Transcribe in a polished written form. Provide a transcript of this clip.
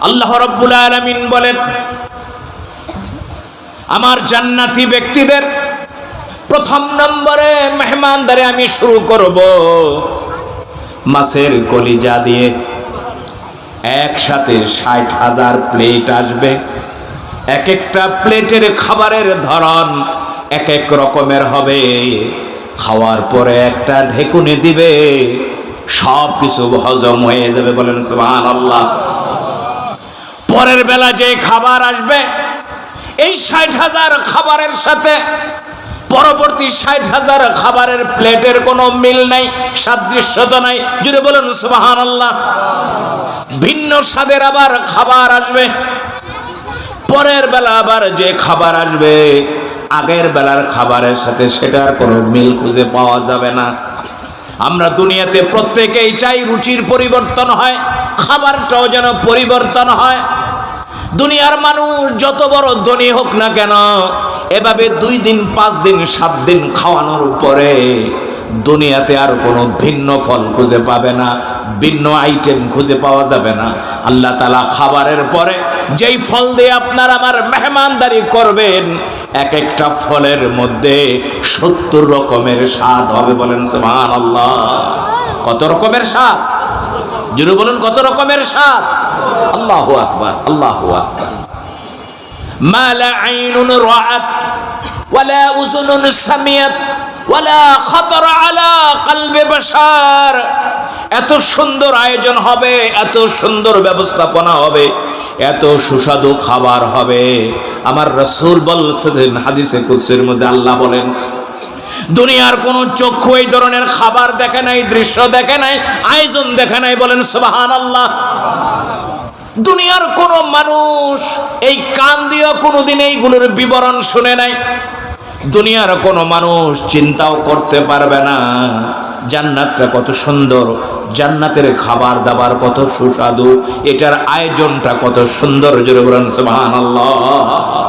আল্লাহ রাব্বুল আলামিন বলেন, আমার জান্নাতি ব্যক্তিদের প্রথম নম্বরে মেহমানদারি আমি শুরু করব মাছের কলিজা দিয়ে। একসাথে ৬০,০০০ প্লেট আসবে। এক একটা প্লেটের খাবারের ধরন এক এক রকমের হবে। খাওয়ার পরে একটা ঢেকুনি দিবে, সব কিছু হজম হয়ে যাবে। বলেন সুবহানাল্লাহ। পরের বেলা যে খাবার আসবে, এই ৬০,০০০ খাবারের সাথে পরবর্তী ৬০,০০০ খাবারের প্লেটের কোনো মিল নাই, সাদৃশ্যতা নাই। যদি বলেন সুবহানাল্লাহ। ভিন্ন স্বাদের আবার খাবার আসবে। পরের বেলা আবার যে খাবার আসবে, আগের বেলার খাবারের সাথে সেটার কোনো মিল খুঁজে পাওয়া যাবে না। আমরা দুনিয়াতে প্রত্যেকেই চাই রুচির পরিবর্তন হয়, খাবারটাও যেন পরিবর্তন হয়। দুনিয়ার মানুষ যত বড় ধনী হোক না কেন, এভাবে 2 দিন 5 দিন 7 দিন খাওয়ানোর পরে দুনিয়াতে আর কোনো ভিন্ন ফল খুঁজে পাবে না, ভিন্ন আইটেম খুঁজে পাওয়া যাবে না। আল্লাহ তাআলা খাবারের পরে যেই ফল দিয়ে আপনার আমার মেহমানদারি করবেন, এক একটা ফলের মধ্যে 70 রকমের স্বাদ হবে। বলেন সুবহানাল্লাহ। কত রকমের স্বাদ? জোরে বলুন, কত রকমের স্বাদ? আল্লাহু আকবার, আল্লাহু আকবার। মা লা আইনুন রাআত ওয়ালা উযুনুন সামিআত ওয়ালা খাতারা আলা কলবি বাশার। এত সুন্দর আয়োজন হবে, এত সুন্দর ব্যবস্থাপনা হবে, এত সুস্বাদু খাবার হবে। আমার রাসূল বলেছেন হাদিসে কুদসির মধ্যে, আল্লাহ বলেন, দুনিয়ার কোন চক্ষু এই ধরনের খাবার দেখে নাই, দৃশ্য দেখে নাই, আয়োজন দেখে নাই। বলেন সুবহানাল্লাহ। দুনিয়ার কোন মানুষ এই কান দিয়ে কোনোদিন এইগুলোর বিবরণ শুনে নাই। দুনিয়ার কোন মানুষ চিন্তাও করতে পারবে না জান্নাতটা কত সুন্দর, জান্নাতের খাবার দাবার কত সুস্বাদু, এটার আয়োজনটা কত সুন্দর। জোরে বলেন সুবহানাল্লাহ।